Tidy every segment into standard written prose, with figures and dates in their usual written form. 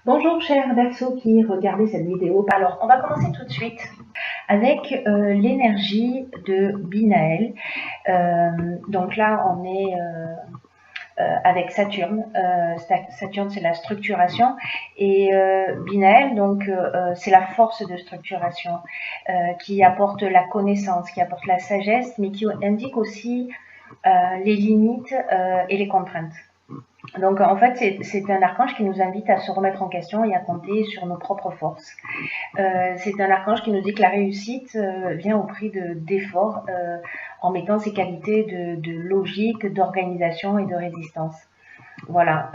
Bonjour chers Verseaux qui regardez cette vidéo. Alors on va commencer tout de suite avec l'énergie de Binaël. Donc là on est avec Saturne. Saturne c'est la structuration et Binaël donc c'est la force de structuration qui apporte la connaissance, qui apporte la sagesse, mais qui indique aussi les limites et les contraintes. Donc en fait c'est un archange qui nous invite à se remettre en question et à compter sur nos propres forces. C'est un archange qui nous dit que la réussite vient au prix d'efforts en mettant ses qualités de logique, d'organisation et de résistance. Voilà,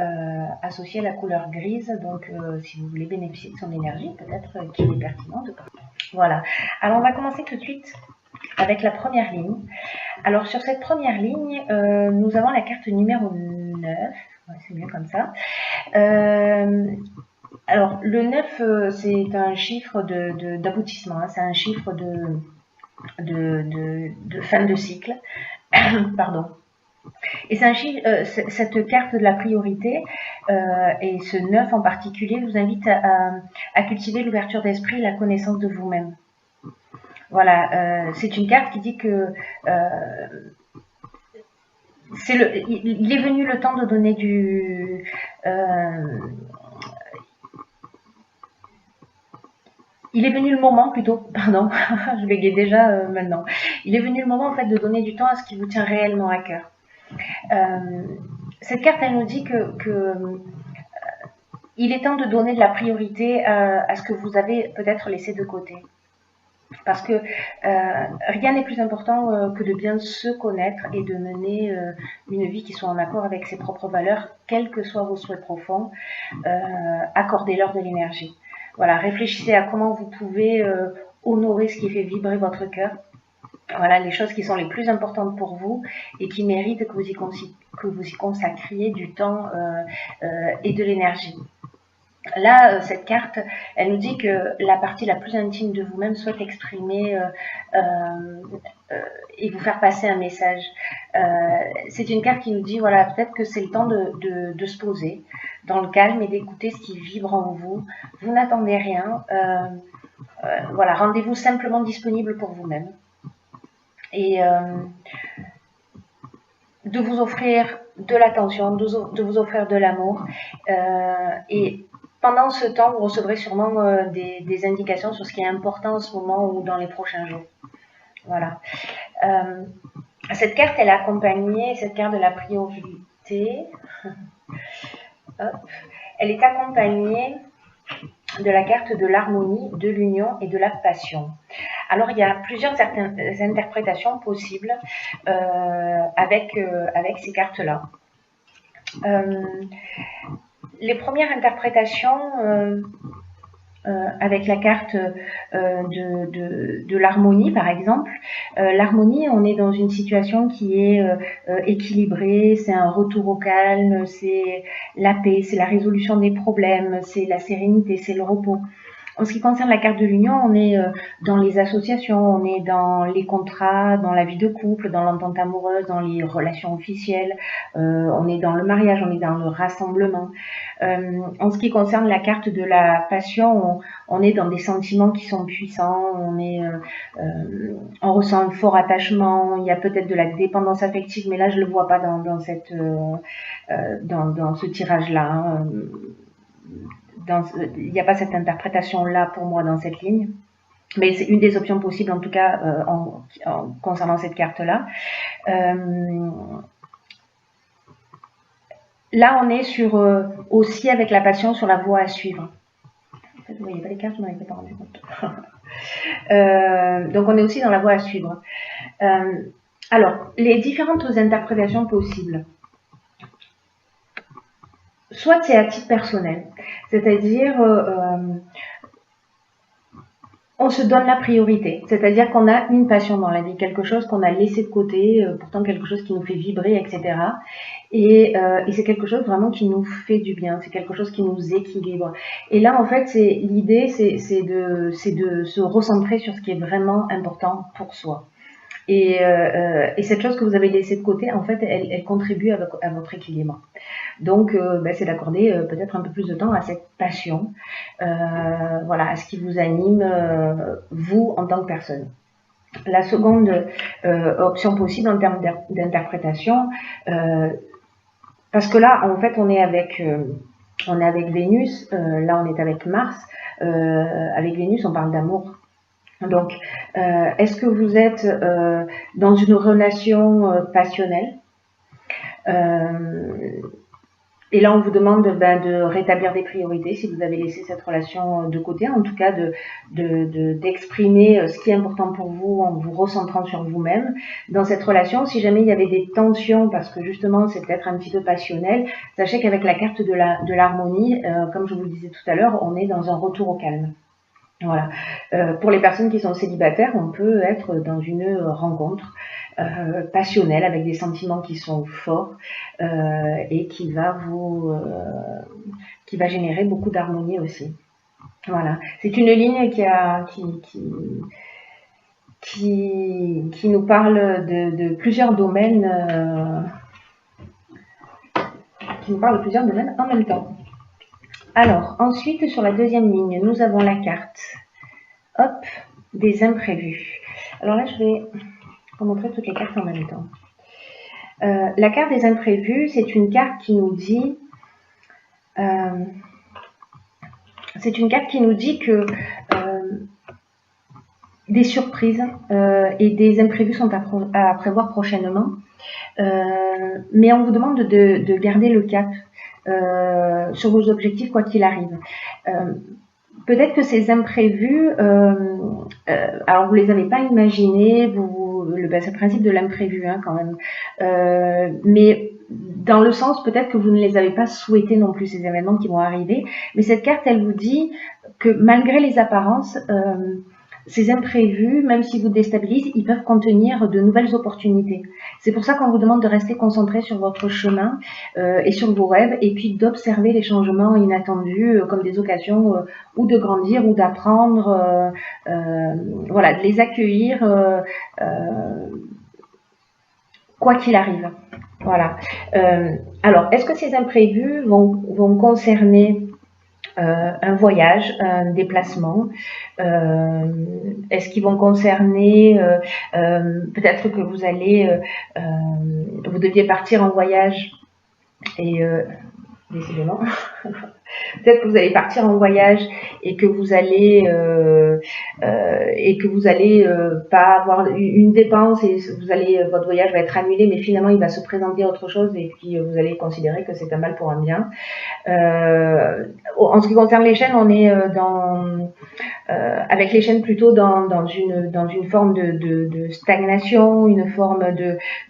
associé à la couleur grise, donc si vous voulez bénéficier de son énergie, peut-être qu'il est pertinent de parler. Voilà, alors on va commencer tout de suite avec la première ligne. Alors sur cette première ligne, nous avons la carte numéro 9. Ouais, c'est mieux comme ça. Alors, le 9, c'est un chiffre d'aboutissement, hein, c'est un chiffre de fin de cycle. Pardon. Et c'est un chiffre, cette carte de la priorité, et ce 9 en particulier, vous invite à cultiver l'ouverture d'esprit et la connaissance de vous-même. Voilà, c'est une carte qui dit que il est venu le temps de donner du... il est venu le moment plutôt, pardon, je bégayais déjà maintenant. Il est venu le moment en fait de donner du temps à ce qui vous tient réellement à cœur. Cette carte, elle nous dit que il est temps de donner de la priorité à ce que vous avez peut-être laissé de côté. Parce que rien n'est plus important que de bien se connaître et de mener une vie qui soit en accord avec ses propres valeurs, quels que soient vos souhaits profonds. Accordez-leur de l'énergie. Voilà, réfléchissez à comment vous pouvez honorer ce qui fait vibrer votre cœur. Voilà, les choses qui sont les plus importantes pour vous et qui méritent que vous y consacriez du temps et de l'énergie. Là, cette carte, elle nous dit que la partie la plus intime de vous-même souhaite exprimer et vous faire passer un message. C'est une carte qui nous dit, voilà, peut-être que c'est le temps de se poser dans le calme et d'écouter ce qui vibre en vous. Vous n'attendez rien. Voilà, rendez-vous simplement disponible pour vous-même. Et de vous offrir de l'attention, de vous offrir de l'amour. Et pendant ce temps, vous recevrez sûrement des indications sur ce qui est important en ce moment ou dans les prochains jours. Voilà. Cette carte, elle est accompagnée, cette carte de la priorité, hop, elle est accompagnée de la carte de l'harmonie, de l'union et de la passion. Alors, il y a plusieurs interprétations possibles avec ces cartes-là. Les premières interprétations avec la carte de l'harmonie, par exemple. L'harmonie, on est dans une situation qui est équilibrée, c'est un retour au calme, c'est la paix, c'est la résolution des problèmes, c'est la sérénité, c'est le repos. En ce qui concerne la carte de l'union, on est dans les associations, on est dans les contrats, dans la vie de couple, dans l'entente amoureuse, dans les relations officielles, on est dans le mariage, on est dans le rassemblement. En ce qui concerne la carte de la passion, on est dans des sentiments qui sont puissants, on ressent un fort attachement, il y a peut-être de la dépendance affective, mais là je le vois pas dans ce tirage-là. Hein. Il n'y a pas cette interprétation-là pour moi dans cette ligne. Mais c'est une des options possibles, en tout cas, concernant cette carte-là. Là, on est sur aussi avec la passion sur la voie à suivre. En fait, vous voyez pas les cartes, je m'en étais pas rendu compte. Donc, on est aussi dans la voie à suivre. Alors, les différentes interprétations possibles. Soit c'est à titre personnel, c'est-à-dire on se donne la priorité, c'est-à-dire qu'on a une passion dans la vie, quelque chose qu'on a laissé de côté, pourtant quelque chose qui nous fait vibrer, etc. Et c'est quelque chose vraiment qui nous fait du bien, c'est quelque chose qui nous équilibre. Et là, en fait, l'idée, c'est de se recentrer sur ce qui est vraiment important pour soi. Et cette chose que vous avez laissée de côté, en fait, elle contribue à votre équilibre. Donc, c'est d'accorder peut-être un peu plus de temps à cette passion, voilà, à ce qui vous anime, vous, en tant que personne. La seconde option possible en termes d'interprétation, parce que là, en fait, on est avec Vénus, là, on est avec Mars. Avec Vénus, on parle d'amour. Donc, est-ce que vous êtes dans une relation passionnelle? Et là, on vous demande de rétablir des priorités si vous avez laissé cette relation de côté, en tout cas d'exprimer ce qui est important pour vous en vous recentrant sur vous-même dans cette relation. Si jamais il y avait des tensions, parce que justement c'est peut-être un petit peu passionnel, sachez qu'avec la carte de l'harmonie, comme je vous le disais tout à l'heure, on est dans un retour au calme. Voilà. Pour les personnes qui sont célibataires, on peut être dans une rencontre passionnelle avec des sentiments qui sont forts et qui va générer beaucoup d'harmonie aussi. Voilà. C'est une ligne qui nous parle de plusieurs domaines, en même temps. Alors, ensuite, sur la deuxième ligne, nous avons la carte, des imprévus. Alors là, je vais vous montrer toutes les cartes en même temps. La carte des imprévus, c'est une carte qui nous dit... que des surprises et des imprévus sont à prévoir prochainement. Mais on vous demande de garder le cap sur vos objectifs quoi qu'il arrive. Peut-être que ces imprévus, alors vous les avez pas imaginés, c'est le principe de l'imprévu quand même, mais dans le sens peut-être que vous ne les avez pas souhaités non plus, ces événements qui vont arriver. Mais cette carte, elle vous dit que malgré les apparences, ces imprévus, même s'ils vous déstabilisent, ils peuvent contenir de nouvelles opportunités. C'est pour ça qu'on vous demande de rester concentré sur votre chemin et sur vos rêves, et puis d'observer les changements inattendus comme des occasions ou de grandir ou d'apprendre, voilà, de les accueillir quoi qu'il arrive. Voilà. Alors, est-ce que ces imprévus vont concerner un voyage, un déplacement? Est-ce qu'ils vont concerner peut-être que vous deviez partir en voyage et décidément peut-être que vous allez partir en voyage et que vous allez pas avoir une dépense et votre voyage va être annulé, mais finalement il va se présenter autre chose et puis vous allez considérer que c'est un mal pour un bien. En ce qui concerne les chaînes, on est avec les chaînes plutôt dans une forme de stagnation, une forme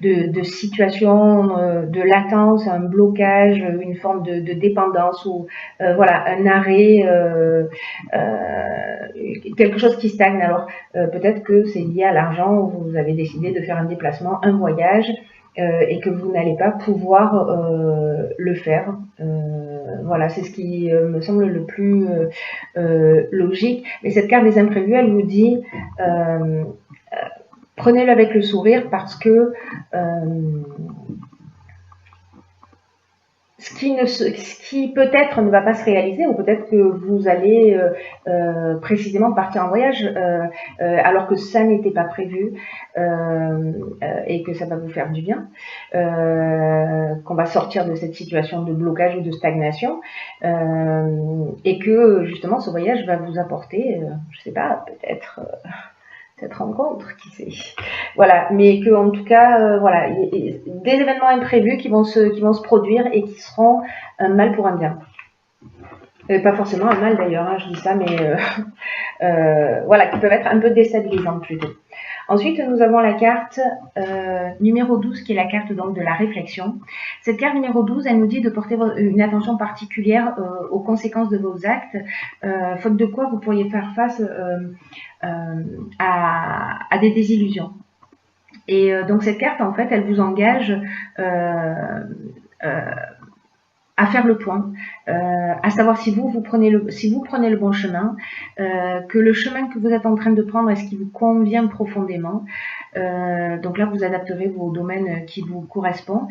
de situation de latence, un blocage, une forme de dépendance ou voilà, un arrêt, quelque chose qui stagne. Alors peut-être que c'est lié à l'argent, où vous avez décidé de faire un déplacement, un voyage, et que vous n'allez pas pouvoir le faire. Voilà, c'est ce qui me semble le plus logique. Mais cette carte des imprévus, elle vous dit prenez-le avec le sourire, parce que ce qui peut-être ne va pas se réaliser, ou peut-être que vous allez précisément partir en voyage alors que ça n'était pas prévu et que ça va vous faire du bien, qu'on va sortir de cette situation de blocage ou de stagnation, et que justement ce voyage va vous apporter, je sais pas, peut-être cette rencontre, qui sait. Voilà, mais que en tout cas, voilà, des événements imprévus qui vont se produire et qui seront un mal pour un bien. Pas forcément un mal d'ailleurs, je dis ça, mais voilà, qui peuvent être un peu déstabilisants plutôt. Ensuite, nous avons la carte numéro 12, qui est la carte donc de la réflexion. Cette carte numéro 12, elle nous dit de porter une attention particulière aux conséquences de vos actes, faute de quoi vous pourriez faire face à des désillusions. Et donc cette carte, en fait, elle vous engage à à faire le point, à savoir si vous prenez le bon chemin, que le chemin que vous êtes en train de prendre, est-ce qu'il vous convient profondément. Donc là, vous adapterez vos domaines qui vous correspondent.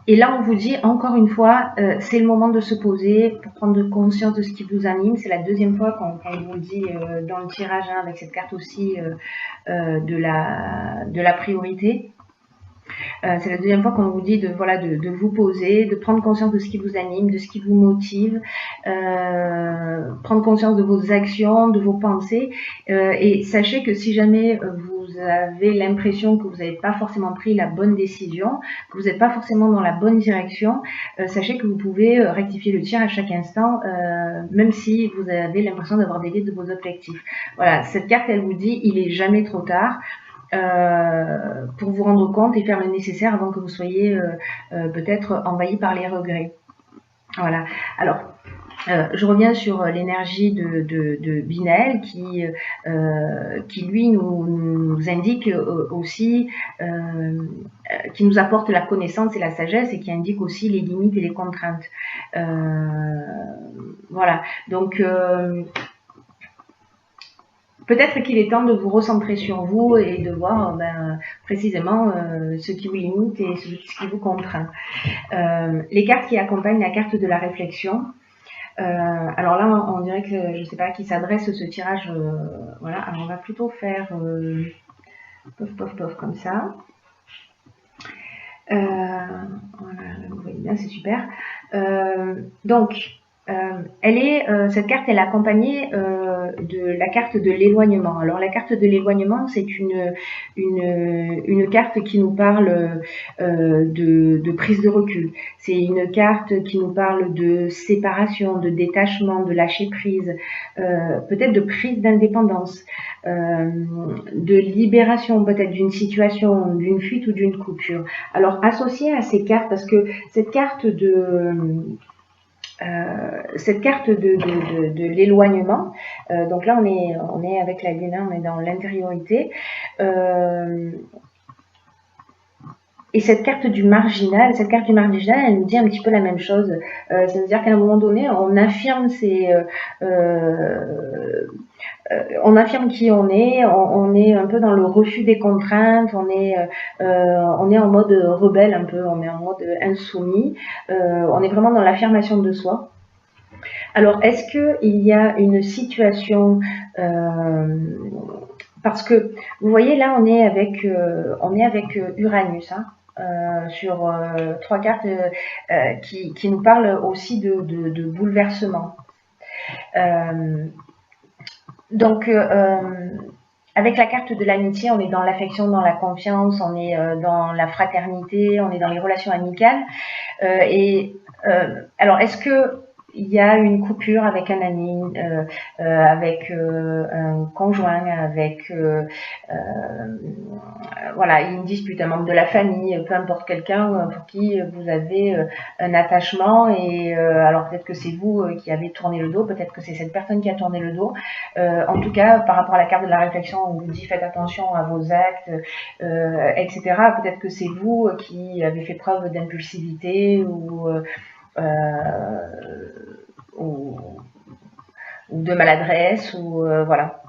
Et là, on vous dit, encore une fois, c'est le moment de se poser pour prendre conscience de ce qui vous anime. C'est la deuxième fois qu'on vous le dit dans le tirage, hein, avec cette carte aussi de la priorité. C'est la deuxième fois qu'on vous dit de vous poser, de prendre conscience de ce qui vous anime, de ce qui vous motive, prendre conscience de vos actions, de vos pensées. Et sachez que si jamais vous avez l'impression que vous n'avez pas forcément pris la bonne décision, que vous n'êtes pas forcément dans la bonne direction, sachez que vous pouvez rectifier le tir à chaque instant, même si vous avez l'impression d'avoir dévié de vos objectifs. Voilà, cette carte, elle vous dit, il est jamais trop tard. Pour vous rendre compte et faire le nécessaire avant que vous soyez peut-être envahi par les regrets. Voilà. Alors, je reviens sur l'énergie de Binaël qui lui nous indique aussi, qui nous apporte la connaissance et la sagesse et qui indique aussi les limites et les contraintes. Voilà. Donc, peut-être qu'il est temps de vous recentrer sur vous et de voir précisément ce qui vous limite et ce qui vous contraint. Les cartes qui accompagnent la carte de la réflexion. Alors là, on dirait que, je ne sais pas à qui s'adresse ce tirage. Voilà, alors on va plutôt faire pof, pof, pof, comme ça. Voilà, vous voyez bien, c'est super. Donc, cette carte, elle est accompagnée de la carte de l'éloignement. Alors, la carte de l'éloignement, c'est une carte qui nous parle de prise de recul. C'est une carte qui nous parle de séparation, de détachement, de lâcher prise, peut-être de prise d'indépendance, de libération peut-être d'une situation, d'une fuite ou d'une coupure. Alors, associée à ces cartes, parce que cette carte de l'éloignement, donc là on est avec la lune, on est dans l'intériorité, et cette carte du marginal, elle nous dit un petit peu la même chose. C'est-à-dire qu'à un moment donné, on affirme on affirme qui on est un peu dans le refus des contraintes, on est en mode rebelle un peu, on est en mode insoumis, on est vraiment dans l'affirmation de soi. Alors, est-ce qu'il y a une situation, parce que vous voyez là, on est avec Uranus, hein, sur 3 cartes qui nous parlent aussi de bouleversement. Donc, avec la carte de l'amitié, on est dans l'affection, dans la confiance, on est dans la fraternité, on est dans les relations amicales. Alors, est-ce que il y a une coupure avec un ami, avec un conjoint, avec voilà, une dispute, un membre de la famille, peu importe, quelqu'un pour qui vous avez un attachement, et alors peut-être que c'est vous qui avez tourné le dos, peut-être que c'est cette personne qui a tourné le dos. En tout cas, par rapport à la carte de la réflexion, on vous dit faites attention à vos actes, etc. Peut-être que c'est vous qui avez fait preuve d'impulsivité ou de maladresse, ou voilà.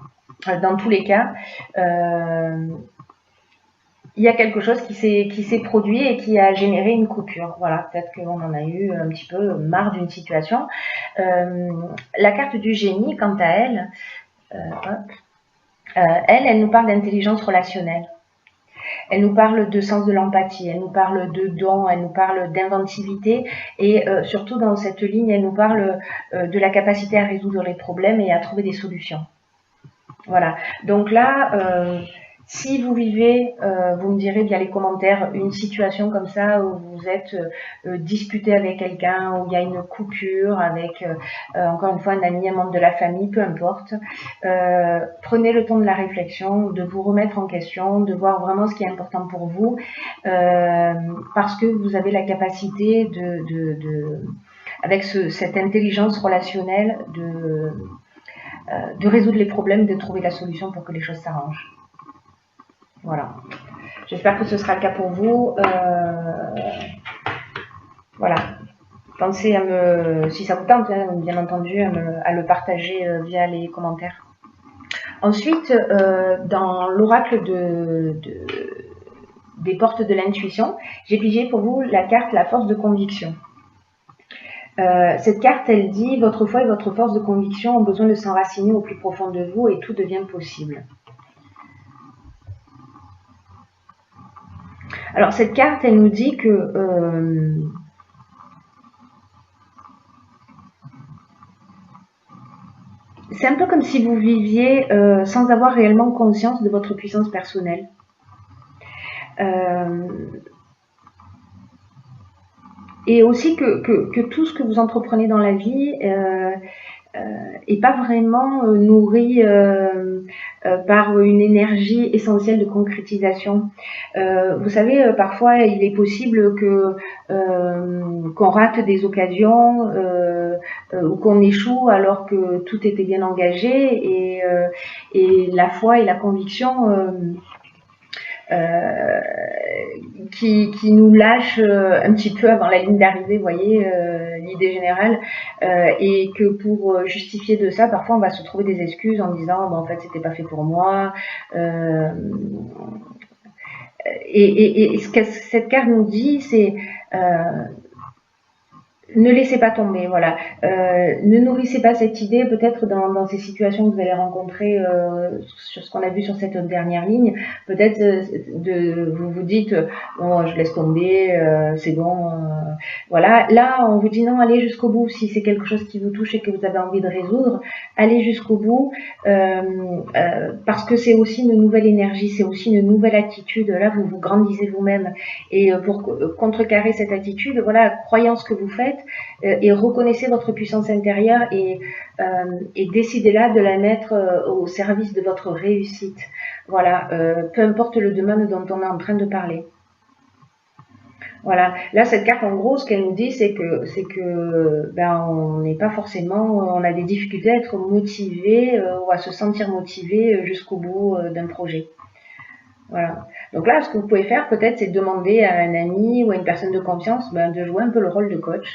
Dans tous les cas, il y a quelque chose qui s'est produit et qui a généré une coupure. Voilà, peut-être qu'on en a eu un petit peu marre d'une situation. La carte du génie, quant à elle, elle nous parle d'intelligence relationnelle. Elle nous parle de sens de l'empathie, elle nous parle de dons, elle nous parle d'inventivité, et surtout dans cette ligne, elle nous parle de la capacité à résoudre les problèmes et à trouver des solutions. Voilà, donc là, si vous vivez, vous me direz via les commentaires, une situation comme ça où vous êtes disputé avec quelqu'un, où il y a une coupure avec, encore une fois, un ami, un membre de la famille, peu importe. Prenez le temps de la réflexion, de vous remettre en question, de voir vraiment ce qui est important pour vous, parce que vous avez la capacité avec cette intelligence relationnelle de résoudre les problèmes, de trouver la solution pour que les choses s'arrangent. Voilà. J'espère que ce sera le cas pour vous. Voilà. Pensez à si ça vous tente, hein, bien entendu, à le partager via les commentaires. Ensuite, dans l'oracle des portes de l'intuition, j'ai pigé pour vous la carte La force de conviction. Cette carte, elle dit « Votre foi et votre force de conviction ont besoin de s'enraciner au plus profond de vous et tout devient possible ». Alors, cette carte, elle nous dit que c'est un peu comme si vous viviez sans avoir réellement conscience de votre puissance personnelle. Et aussi que tout ce que vous entreprenez dans la vie est pas vraiment nourri par une énergie essentielle de concrétisation. Vous savez, parfois il est possible qu'on rate des occasions ou qu'on échoue alors que tout était bien engagé et la foi et la conviction qui nous lâche un petit peu avant la ligne d'arrivée, vous voyez, l'idée générale, et que pour justifier de ça, parfois on va se trouver des excuses en disant en fait c'était pas fait pour moi. Et ce que cette carte nous dit, c'est ne laissez pas tomber, voilà. Ne nourrissez pas cette idée, peut-être dans ces situations que vous allez rencontrer sur ce qu'on a vu sur cette dernière ligne, peut-être vous vous dites bon, je laisse tomber, c'est bon, voilà. Là, on vous dit non, allez jusqu'au bout. Si c'est quelque chose qui vous touche et que vous avez envie de résoudre, allez jusqu'au bout, parce que c'est aussi une nouvelle énergie, c'est aussi une nouvelle attitude. Là, vous vous grandissez vous-même, et pour contrecarrer cette attitude, voilà, croyez en ce que vous faites. Et reconnaissez votre puissance intérieure et décidez là de la mettre au service de votre réussite. Voilà, peu importe le domaine dont on est en train de parler. Voilà, là cette carte en gros, ce qu'elle nous dit, c'est que ben, on n'est pas forcément, on a des difficultés à être motivé ou à se sentir motivé jusqu'au bout d'un projet. Voilà. Donc là, ce que vous pouvez faire peut-être, c'est demander à un ami ou à une personne de confiance de jouer un peu le rôle de coach.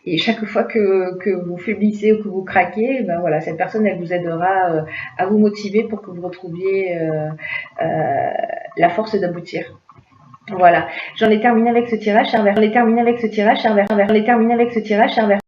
Et chaque fois que vous faiblissez ou que vous craquez, ben voilà, cette personne, elle vous aidera à vous motiver pour que vous retrouviez la force d'aboutir. Voilà. J'en ai terminé avec ce tirage, cher Verseau.